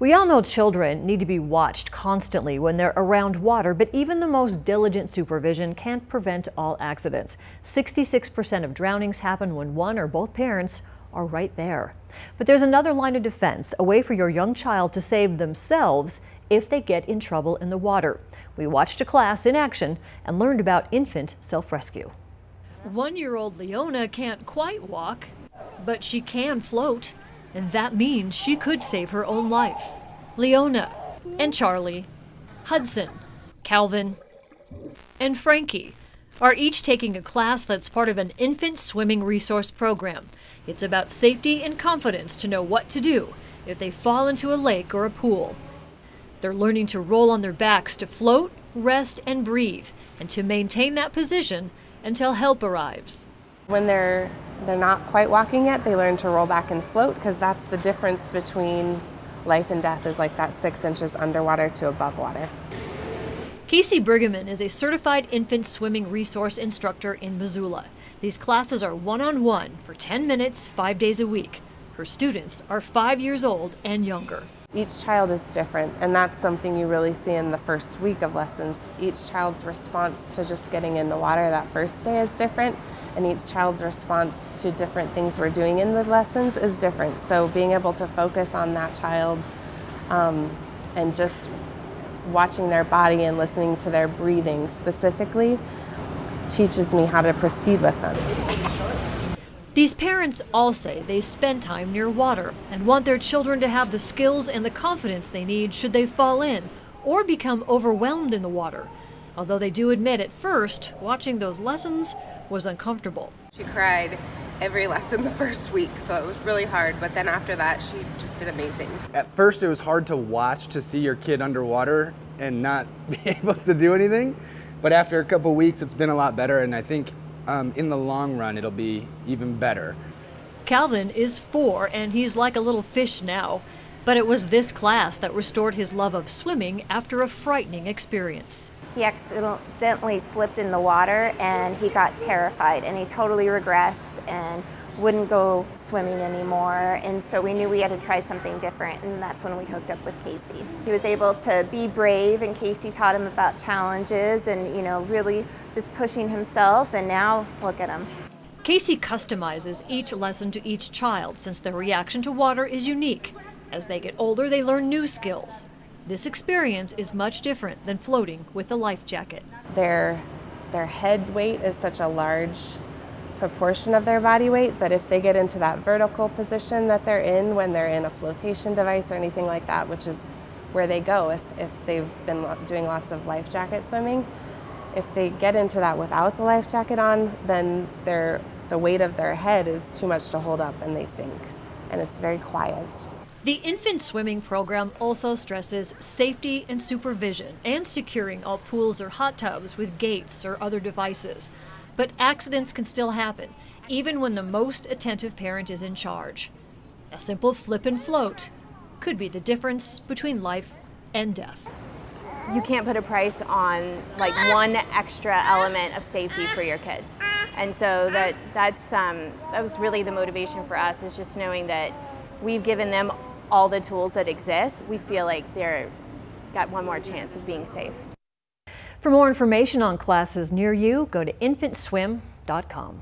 We all know children need to be watched constantly when they're around water, but even the most diligent supervision can't prevent all accidents. 66% of drownings happen when one or both parents are right there. But there's another line of defense, a way for your young child to save themselves if they get in trouble in the water. We watched a class in action and learned about infant self-rescue. 1-year-old Leona can't quite walk, but she can float. And that means she could save her own life. Leona and Charlie, Hudson, Calvin, and Frankie are each taking a class that's part of an infant swimming resource program. It's about safety and confidence to know what to do if they fall into a lake or a pool. They're learning to roll on their backs to float, rest, and breathe, and to maintain that position until help arrives. When they're not quite walking yet, they learn to roll back and float, because that's the difference between life and death, is like that 6 inches underwater to above water. Casey Brigham is a certified infant swimming resource instructor in Missoula. These classes are one-on-one for 10 minutes, 5 days a week. Her students are 5 years old and younger. Each child is different, and that's something you really see in the first week of lessons. Each child's response to just getting in the water that first day is different, and each child's response to different things we're doing in the lessons is different. So being able to focus on that child and just watching their body and listening to their breathing specifically teaches me how to proceed with them. These parents all say they spend time near water and want their children to have the skills and the confidence they need should they fall in or become overwhelmed in the water. Although they do admit at first, watching those lessons was uncomfortable. She cried every lesson the first week, so it was really hard, but then after that she just did amazing. At first it was hard to watch, to see your kid underwater and not be able to do anything, but after a couple weeks it's been a lot better, and I think in the long run it'll be even better. Calvin is 4 and he's like a little fish now, but it was this class that restored his love of swimming after a frightening experience. He accidentally slipped in the water and he got terrified, and he totally regressed and wouldn't go swimming anymore. And so we knew we had to try something different, and that's when we hooked up with Casey. He was able to be brave, and Casey taught him about challenges and, you know, really just pushing himself, and now look at him. Casey customizes each lesson to each child since their reaction to water is unique. As they get older, they learn new skills. This experience is much different than floating with a life jacket. Their head weight is such a large proportion of their body weight that if they get into that vertical position that they're in when they're in a flotation device or anything like that, which is where they go if they've been doing lots of life jacket swimming, if they get into that without the life jacket on, then the weight of their head is too much to hold up and they sink, and it's very quiet. The infant swimming program also stresses safety and supervision and securing all pools or hot tubs with gates or other devices. But accidents can still happen, even when the most attentive parent is in charge. A simple flip and float could be the difference between life and death. You can't put a price on like one extra element of safety for your kids. And so that was really the motivation for us, is just knowing that we've given them all the tools that exist. We feel like they're got one more chance of being safe. For more information on classes near you, go to infantswim.com.